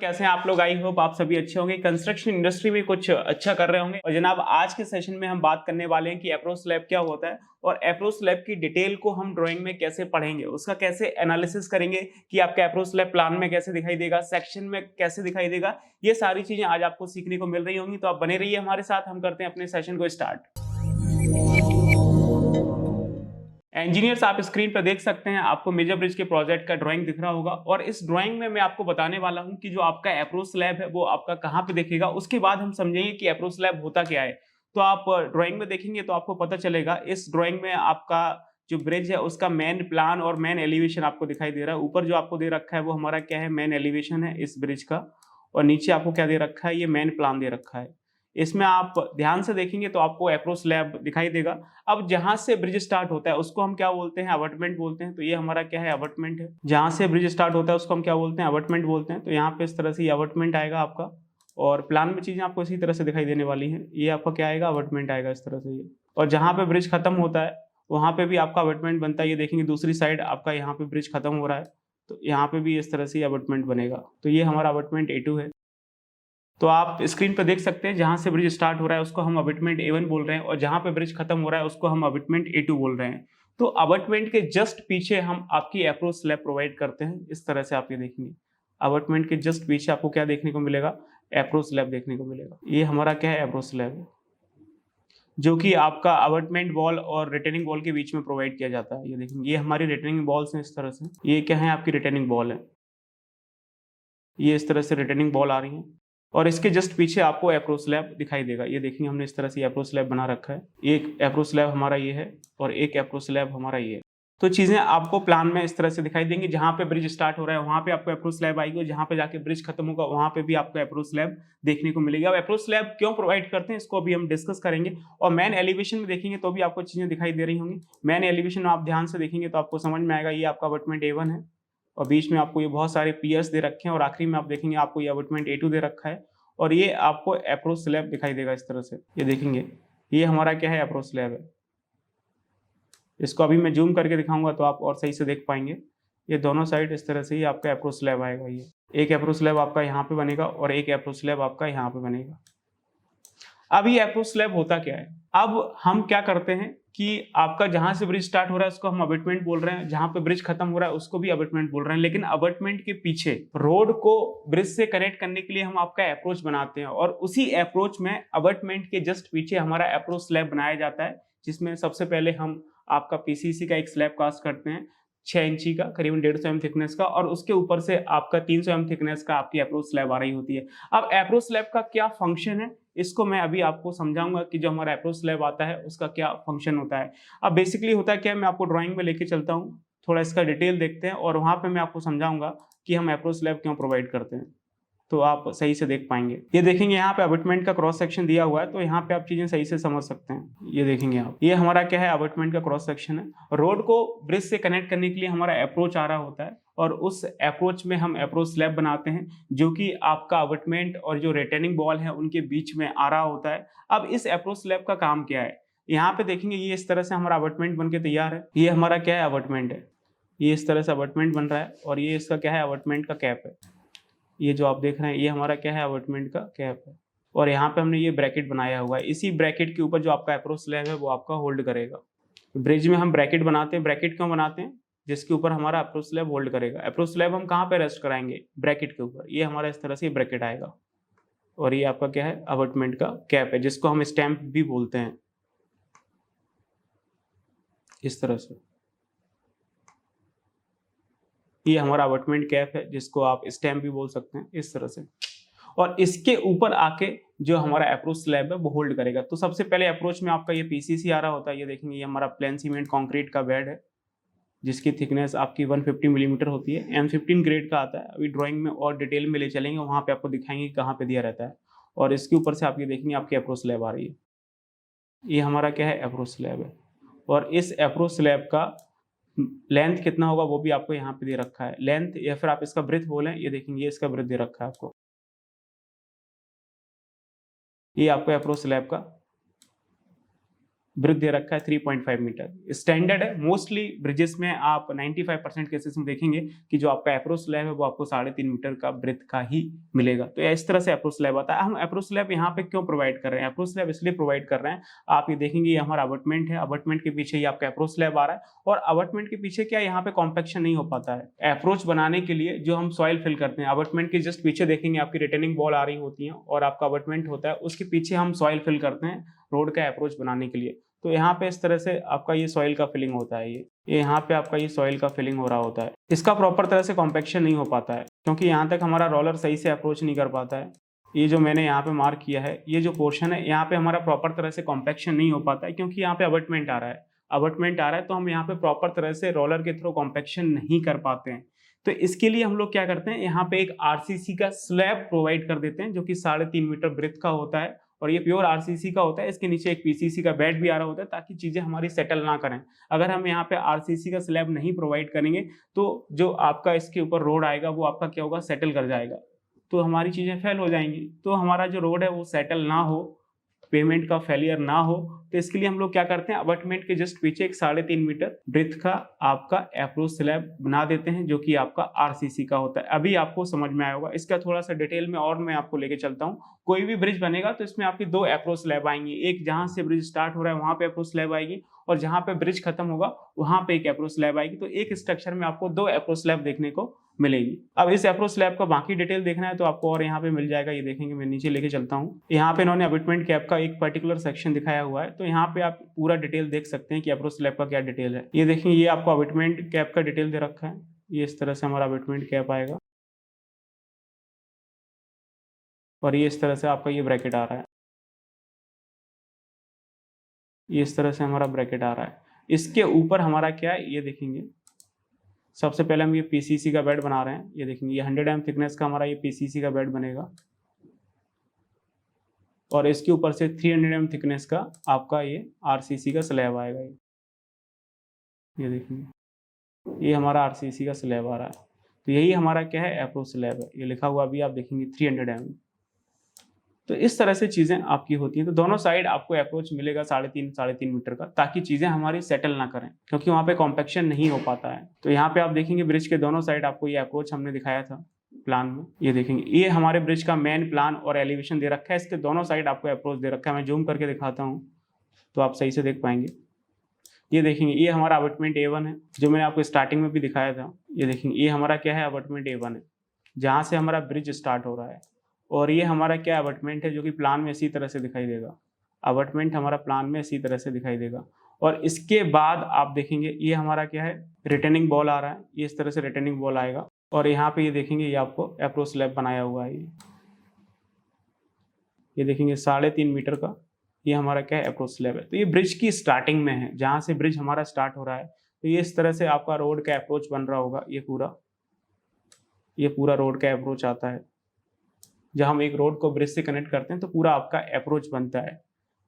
कैसे हैं आप लोग। आई होप आप सभी अच्छे होंगे, कंस्ट्रक्शन इंडस्ट्री में कुछ अच्छा कर रहे होंगे। और जनाब आज के सेशन में हम बात करने वाले हैं कि अप्रोच स्लैब क्या होता है और अप्रोच स्लैब की डिटेल को हम ड्राइंग में कैसे पढ़ेंगे, उसका कैसे एनालिसिस करेंगे कि आपका अप्रोच स्लैब प्लान में कैसे दिखाई देगा, सेक्शन में कैसे दिखाई देगा। ये सारी चीजें आज आपको सीखने को मिल रही होंगी, तो आप बने रहिए हमारे साथ। हम करते हैं अपने सेशन को स्टार्ट। इंजीनियर्स, आप स्क्रीन पर देख सकते हैं, आपको मेजर ब्रिज के प्रोजेक्ट का ड्राइंग दिख रहा होगा और इस ड्राइंग में मैं आपको बताने वाला हूं कि जो आपका अप्रोच स्लैब है वो आपका कहां पे दिखेगा। उसके बाद हम समझेंगे कि अप्रोच स्लैब होता क्या है। तो आप ड्राइंग में देखेंगे तो आपको पता चलेगा। इस ड्राइंग में आपका जो ब्रिज है उसका मेन प्लान और मेन एलिवेशन आपको दिखाई दे रहा है। ऊपर जो आपको दे रखा है वो हमारा क्या है, मेन एलिवेशन है इस ब्रिज का, और नीचे आपको क्या दे रखा है, ये मेन प्लान दे रखा है। इसमें आप ध्यान से देखेंगे तो आपको अप्रोच स्लैब दिखाई देगा। अब जहां से ब्रिज स्टार्ट होता है उसको हम क्या बोलते हैं, अबटमेंट बोलते हैं। तो ये हमारा क्या है, अबटमेंट है। जहां से ब्रिज स्टार्ट होता है उसको हम क्या बोलते हैं, अबटमेंट बोलते हैं। तो यहाँ पे इस तरह से अबटमेंट आएगा आपका, और प्लान में चीजें आपको इसी तरह से दिखाई देने वाली है। ये आपका क्या आएगा, अबटमेंट आएगा इस तरह से ये। और जहां पे ब्रिज खत्म होता है वहां पे भी आपका अबटमेंट बनता है। ये देखेंगे दूसरी साइड आपका यहाँ पे ब्रिज खत्म हो रहा है, तो यहाँ पे भी इस तरह से अबटमेंट बनेगा। तो ये हमारा अबटमेंट A2 है। तो आप स्क्रीन पर देख सकते हैं, जहां से ब्रिज स्टार्ट हो रहा है उसको हम अबटमेंट A1 बोल रहे हैं, और जहां पे ब्रिज खत्म हो रहा है उसको हम अबटमेंट A2 बोल रहे हैं। तो अबटमेंट के जस्ट पीछे हम आपकी अप्रोच स्लैब प्रोवाइड करते हैं। इस तरह से आप ये देखेंगे, अबटमेंट के जस्ट पीछे आपको क्या देखने को मिलेगा, अप्रोच स्लैब देखने को मिलेगा। ये हमारा क्या है, अप्रोच स्लैब है, जो कि आपका अबटमेंट वॉल और रिटेनिंग वॉल के बीच में प्रोवाइड किया जाता है। ये देखेंगे, ये हमारी रिटेनिंग वॉल्स हैं इस तरह से। ये क्या है, आपकी रिटेनिंग वॉल है। ये इस तरह से रिटेनिंग वॉल आ रही है, और इसके जस्ट पीछे आपको अप्रोच स्लैब दिखाई देगा। ये देखेंगे, हमने इस तरह से अप्रोच स्लैब बना रखा है। एक अप्रोच स्लैब हमारा ये है और एक अप्रोच स्लैब हमारा ये है। तो चीजें आपको प्लान में इस तरह से दिखाई देंगी। जहां पे ब्रिज स्टार्ट हो रहा है वहां पे आपको अप्रोच स्लैब आएगी, और जहां पे जाके ब्रिज खत्म होगा वहां पे भी आपको अप्रोच स्लैब देखने को मिलेगी। अब अप्रोच स्लैब क्यों प्रोवाइड करते हैं इसको अभी हम डिस्कस करेंगे। और मेन एलिवेशन में देखेंगे तो भी आपको चीजें दिखाई दे रही होंगी। मेन एलिवेशन में आप ध्यान से देखेंगे तो आपको समझ में आएगा, ये आपका अबटमेंट A1 है, और बीच में आपको ये बहुत सारे पियर्स दे रखे हैं, और आखिरी में आप देखेंगे आपको ये अबटमेंट A2 दे रखा है, और ये आपको अप्रोच स्लैब दिखाई देगा इस तरह से। ये देखेंगे, ये हमारा क्या है, अप्रोच स्लैब है। इसको अभी मैं जूम करके दिखाऊंगा तो आप और सही से देख पाएंगे। ये दोनों साइड इस तरह से ही आपका अप्रोच स्लैब आएगा। ये एक अप्रोच स्लैब आपका यहाँ पे बनेगा और एक अप्रोच स्लैब आपका यहाँ पे बनेगा। अब ये अप्रोच स्लैब होता क्या है, अब हम क्या करते हैं कि आपका जहां से ब्रिज स्टार्ट हो रहा है उसको हम अबटमेंट बोल रहे हैं, जहां पे ब्रिज खत्म हो रहा है उसको भी अबटमेंट बोल रहे हैं। लेकिन अबटमेंट के पीछे रोड को ब्रिज से कनेक्ट करने के लिए हम आपका अप्रोच बनाते हैं, और उसी अप्रोच में अबटमेंट के जस्ट पीछे हमारा अप्रोच स्लैब बनाया जाता है, जिसमें सबसे पहले हम आपका PCC का एक स्लैब कास्ट करते हैं 6 इंची का, करीबन 150 mm थिकनेस का, और उसके ऊपर से आपका 300 mm थिकनेस का आपकी अप्रोच स्लैब आ रही होती है। अब अप्रोच स्लैब का क्या फंक्शन है इसको मैं अभी आपको समझाऊंगा कि जो हमारा अप्रोच स्लैब आता है उसका क्या फंक्शन होता है। अब बेसिकली होता क्या है, मैं आपको ड्राइंग में लेके चलता हूँ, थोड़ा इसका डिटेल देखते हैं, और वहां पे मैं आपको समझाऊंगा कि हम अप्रोच स्लैब क्यों प्रोवाइड करते हैं, तो आप सही से देख पाएंगे। ये देखेंगे यहाँ पे अबटमेंट का क्रॉस सेक्शन दिया हुआ है, तो यहाँ पे आप चीजें सही से समझ सकते हैं। ये देखेंगे आप, ये हमारा क्या है, अबटमेंट का क्रॉस सेक्शन है। रोड को ब्रिज से कनेक्ट करने के लिए हमारा अप्रोच आ रहा होता है, और उस अप्रोच में हम अप्रोच स्लैब बनाते हैं, जो कि आपका अबटमेंट और जो रिटेनिंग वॉल है उनके बीच में आ रहा होता है। अब इस अप्रोच स्लैब का काम क्या है, यहाँ पे देखेंगे, ये इस तरह से हमारा अबटमेंट बन के तैयार है। ये हमारा क्या है, अबटमेंट है। ये इस तरह से अबटमेंट बन रहा है, और ये इसका क्या है, अबटमेंट का कैप है। ये जो आप देख रहे हैं ये हमारा क्या है, अबटमेंट का कैप है, और यहाँ पे हमने ये ब्रैकेट बनाया हुआ है। इसी ब्रैकेट के ऊपर जो आपका अप्रोच स्लैब है वो आपका होल्ड करेगा। ब्रिज में हम ब्रैकेट बनाते हैं, ब्रैकेट क्यों बनाते हैं, जिसके ऊपर हमारा अप्रोच स्लैब होल्ड करेगा। अप्रोच स्लैब हम कहाँ पे रेस्ट कराएंगे, ब्रैकेट के ऊपर। ये हमारा इस तरह से ब्रैकेट आएगा, और ये आपका क्या है, अबटमेंट का कैप है, जिसको हम स्टैंप भी बोलते हैं इस तरह से। ये हमारा अबटमेंट कैप है, जिसको आप स्टैंप भी बोल सकते हैं इस तरह से, और इसके ऊपर आके जो हमारा अप्रोच स्लैब है वो होल्ड करेगा। तो सबसे पहले अप्रोच में आपका ये PCC आ रहा होता है। ये देखेंगे, ये हमारा प्लेन सीमेंट कंक्रीट का बेड है, जिसकी थिकनेस आपकी 150 मिलीमीटर होती है। M15 ग्रेड का आता है। अभी ड्राइंग में और डिटेल में ले चलेंगे, वहां पे आपको दिखाएंगे कहाँ पे दिया रहता है। और इसके ऊपर से आप ये देखेंगे आपकी अप्रोच स्लैब आ रही है। ये हमारा क्या है, अप्रोच स्लैब है, और इस अप्रोच स्लैब का लेंथ कितना होगा वो भी आपको यहाँ पे दे रखा है। लेंथ या फिर आप इसका ब्रेथ बोलें, ये देखेंगे, ये इसका ब्रेथ दे रखा है आपको। ये आपको अप्रोच स्लैब का ब्रिज दे रखा है 3.5 मीटर, स्टैंडर्ड है। मोस्टली ब्रिजेस में आप 95% केसेस में देखेंगे कि जो आपका अप्रोच स्लैब है वो आपको 3.5 मीटर का ब्रिथ का ही मिलेगा। तो इस तरह से अप्रोच स्लैब आता है। हम अप्रोच स्लैब यहाँ पे क्यों प्रोवाइड कर रहे हैं? अप्रोच स्लैब इसलिए प्रोवाइड कर रहे हैं, आप ये देखेंगे ये हमारा अबटमेंट है, अबटमेंट के पीछे ही आपका अप्रोच स्लैब आ रहा है, और अबटमेंट के पीछे क्या यहाँ पे कॉम्पैक्शन नहीं हो पाता है। अप्रोच बनाने के लिए जो हम सॉइल फिल करते हैं, अबटमेंट के जस्ट पीछे देखेंगे आपकी रिटेनिंग वॉल आ रही होती है और आपका अबटमेंट होता है, उसके पीछे हम सॉइल फिल करते हैं रोड का अप्रोच बनाने के लिए। तो यहाँ पे इस तरह से आपका ये सॉइल का फिलिंग होता है, ये यहाँ पे आपका ये सॉइल का फिलिंग हो रहा होता है। इसका प्रॉपर तरह से कॉम्पैक्शन नहीं हो पाता है क्योंकि यहाँ तक हमारा रोलर सही से अप्रोच नहीं कर पाता है। ये जो मैंने यहाँ पे मार्क किया है, ये जो पोर्शन है यहाँ पे हमारा प्रॉपर तरह से कॉम्पैक्शन नहीं हो पाता है क्योंकि यहाँ पे अबटमेंट आ रहा है, अबटमेंट आ रहा है, तो हम यहाँ पे प्रॉपर तरह से रोलर के थ्रू कॉम्पैक्शन नहीं कर पाते हैं। तो इसके लिए हम लोग क्या करते हैं, यहाँ पे एक आरसीसी का स्लैब प्रोवाइड कर देते हैं जो कि 3.5 मीटर ब्रेथ का होता है, और ये प्योर आरसीसी का होता है। इसके नीचे एक पीसीसी का बेड भी आ रहा होता है ताकि चीजें हमारी सेटल ना करें। अगर हम यहाँ पे आरसीसी का स्लैब नहीं प्रोवाइड करेंगे तो जो आपका इसके ऊपर रोड आएगा वो आपका क्या होगा, सेटल कर जाएगा, तो हमारी चीजें फेल हो जाएंगी। तो हमारा जो रोड है वो सेटल ना हो, पेमेंट का फेलियर ना हो, तो इसके लिए हम लोग क्या करते हैं, अबटमेंट के जस्ट पीछे एक 3.5 मीटर ब्रेथ का आपका अप्रोच स्लैब बना देते हैं जो कि आपका आरसीसी का होता है। अभी आपको समझ में आया होगा, इसका थोड़ा सा डिटेल में और मैं आपको लेके चलता हूँ। कोई भी ब्रिज बनेगा तो इसमें आपकी 2 अप्रोच स्लैब आएंगी, एक जहां से ब्रिज स्टार्ट हो रहा है वहां पे अप्रोच स्लैब आएगी, और जहां पे ब्रिज खत्म होगा वहां पे एक अप्रोच स्लैब आएगी। तो एक स्ट्रक्चर में आपको 2 अप्रोच स्लैब देखने को मिलेगी। अब इस अप्रोच स्लैब का बाकी डिटेल देखना है तो आपको और यहाँ पे मिल जाएगा, ये देखेंगे, मैं नीचे लेके चलता हूँ। यहाँ पे इन्होंने अबटमेंट कैप का एक पर्टिकुलर सेक्शन दिखाया हुआ है, तो यहाँ पे आप पूरा डिटेल देख सकते हैं कि अप्रोच स्लैब का क्या डिटेल है। ये देखेंगे, ये आपको अबटमेंट कैप का डिटेल दे रखा है, ये इस तरह से हमारा अबटमेंट कैप आएगा, और ये इस तरह से आपका ये ब्रैकेट आ रहा है, ये इस तरह से हमारा ब्रैकेट आ रहा है। इसके ऊपर हमारा क्या है ये देखेंगे, सबसे पहले हम ये पीसीसी का बेड बना रहे हैं। ये देखेंगे, ये 100 mm थिकनेस का हमारा ये पीसीसी का बेड बनेगा, और इसके ऊपर से 300 mm थिकनेस का आपका ये आरसीसी का स्लैब आएगा। ये देखेंगे, ये हमारा आरसीसी का स्लैब आ रहा है। तो यही हमारा क्या है, अप्रोच स्लैब है। ये लिखा हुआ अभी आप देखेंगे 300 mm। तो इस तरह से चीजें आपकी होती हैं। तो दोनों साइड आपको अप्रोच मिलेगा 3.5 मीटर का, ताकि चीजें हमारी सेटल ना करें क्योंकि वहां पे कॉम्पैक्शन नहीं हो पाता है। तो यहाँ पे आप देखेंगे ब्रिज के दोनों साइड आपको ये अप्रोच हमने दिखाया था प्लान में। ये देखेंगे, ये हमारे ब्रिज का मेन प्लान और एलिवेशन दे रखा है, इसके दोनों साइड आपको अप्रोच दे रखा है। मैं जूम करके दिखाता हूँ तो आप सही से देख पाएंगे। ये देखेंगे, ये हमारा अबटमेंट A1 है जो मैंने आपको स्टार्टिंग में भी दिखाया था। ये देखेंगे, ये हमारा क्या है, अबटमेंट A1 है जहाँ से हमारा ब्रिज स्टार्ट हो रहा है, और ये हमारा क्या अबटमेंट है जो कि प्लान में इसी तरह से दिखाई देगा। अबटमेंट हमारा प्लान में इसी तरह से दिखाई देगा। और इसके बाद आप देखेंगे, ये हमारा क्या है, रिटर्निंग बॉल आ रहा है, ये इस तरह से रिटर्निंग बॉल आएगा, और यहाँ पे ये देखेंगे, ये आपको अप्रोच स्लैब बनाया हुआ है। ये देखेंगे 3.5 मीटर का ये हमारा क्या है, अप्रोच स्लैब है। तो ये ब्रिज की स्टार्टिंग में है, जहाँ से ब्रिज हमारा स्टार्ट हो रहा है। तो ये इस तरह से आपका रोड का अप्रोच बन रहा होगा। ये पूरा रोड का अप्रोच आता है। जब हम एक रोड को ब्रिज से कनेक्ट करते हैं तो पूरा आपका अप्रोच बनता है।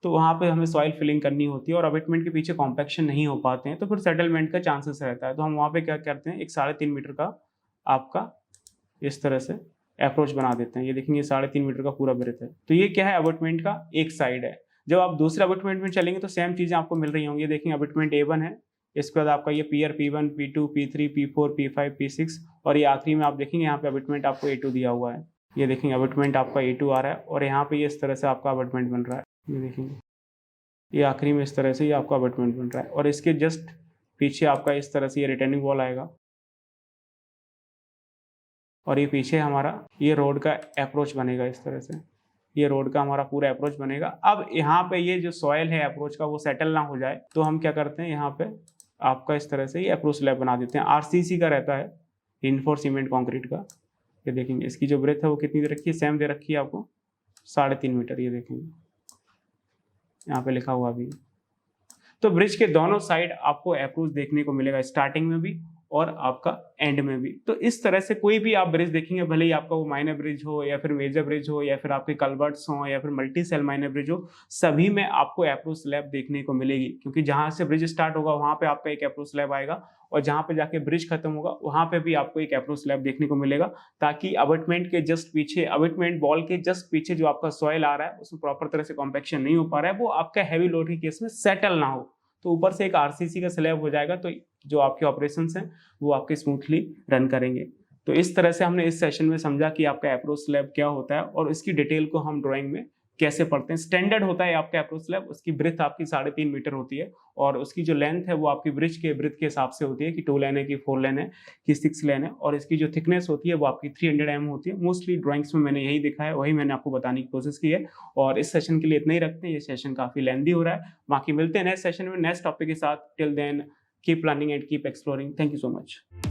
तो वहाँ पे हमें सॉइल फिलिंग करनी होती है और अबेटमेंट के पीछे कॉम्पैक्शन नहीं हो पाते हैं, तो फिर सेटलमेंट का चांसेस रहता है। तो हम वहाँ पे क्या करते हैं, एक 3.5 मीटर का आपका इस तरह से अप्रोच बना देते हैं। ये देखेंगे 3.5 मीटर का पूरा ब्रेथ है। तो ये क्या है, अबेटमेंट का एक साइड है। जब आप दूसरे अबेटमेंट में चलेंगे तो सेम चीजें आपको मिल रही होंगी। ये देखेंगे, अबेटमेंट A1 है, इसके बाद आपका ये पियर P1, P2, P3, P4, P5, P6, और ये आखिरी में आप देखेंगे यहाँ पे अबेटमेंट आपको A2 दिया हुआ है। ये देखेंगे, अबेटमेंट आपका A2 आ रहा है, और यहाँ पे ये इस तरह से आपका अबेटमेंट बन रहा है। ये देखेंगे, ये आखिरी में इस तरह से ये आपका अबेटमेंट बन रहा है, और इसके जस्ट पीछे आपका इस तरह से ये रिटर्निंग वॉल आएगा, और ये पीछे हमारा ये रोड का अप्रोच बनेगा। इस तरह से ये रोड का हमारा पूरा अप्रोच बनेगा। अब यहाँ पे ये जो सॉइल है अप्रोच का वो सेटल ना हो जाए तो हम क्या करते हैं, यहाँ पे आपका इस तरह से ये अप्रोच स्लैब बना देते हैं। आरसीसी का रहता है, रिइंफोर्स सीमेंट कंक्रीट का। ये देखेंगे, इसकी जो ब्रेथ है वो कितनी दे रखी है, सेम दे रखी है आपको 3.5 मीटर। ये देखेंगे यहाँ पे लिखा हुआ भी। तो ब्रिज के दोनों साइड आपको अप्रोच देखने को मिलेगा, स्टार्टिंग में भी और आपका एंड में भी। तो इस तरह से कोई भी आप ब्रिज देखेंगे, भले ही आपका वो माइनर ब्रिज हो या फिर मेजर ब्रिज हो या फिर आपके कलवर्ट्स हो या फिर मल्टी सेल माइनर ब्रिज हो, सभी में आपको अप्रोच स्लैब देखने को मिलेगी, क्योंकि जहां से ब्रिज स्टार्ट होगा वहां पे आपका एक अप्रोच स्लैब आएगा और जहां पे जाके ब्रिज खत्म होगा वहां पे भी आपको एक अप्रोच स्लैब देखने को मिलेगा, ताकि अबटमेंट के जस्ट पीछे, अबटमेंट वॉल के जस्ट पीछे जो आपका सॉइल आ रहा है उसमें प्रॉपर तरह से कॉम्पैक्शन नहीं हो पा रहा है, वो आपका हैवी लोड के केस में सेटल ना हो। तो ऊपर से एक आरसीसी का स्लैब हो जाएगा, तो जो आपके ऑपरेशंस हैं वो आपके स्मूथली रन करेंगे। तो इस तरह से हमने इस सेशन में समझा कि आपका अप्रोच स्लैब क्या होता है और इसकी डिटेल को हम ड्राइंग में कैसे पढ़ते हैं। स्टैंडर्ड होता है आपका अप्रोच स्लैब, उसकी ब्रेथ आपकी 3.5 मीटर होती है और उसकी जो लेंथ है वो आपकी ब्रिज के ब्रेथ के हिसाब से होती है कि 2 लेन है कि 4 लेन है कि 6 लेन है, और इसकी जो थिकनेस होती है वो आपकी 300 mm होती है। मोस्टली ड्राइंग्स में मैंने यही दिखा है, वही मैंने आपको बताने की कोशिश की है। और इस सेशन के लिए इतना ही रखते हैं, ये सेशन काफी लेंथी हो रहा है। बाकी मिलते हैं नेक्स्ट सेशन में नेक्स्ट टॉपिक के साथ। Till then keep learning and keep exploring. Thank you so much.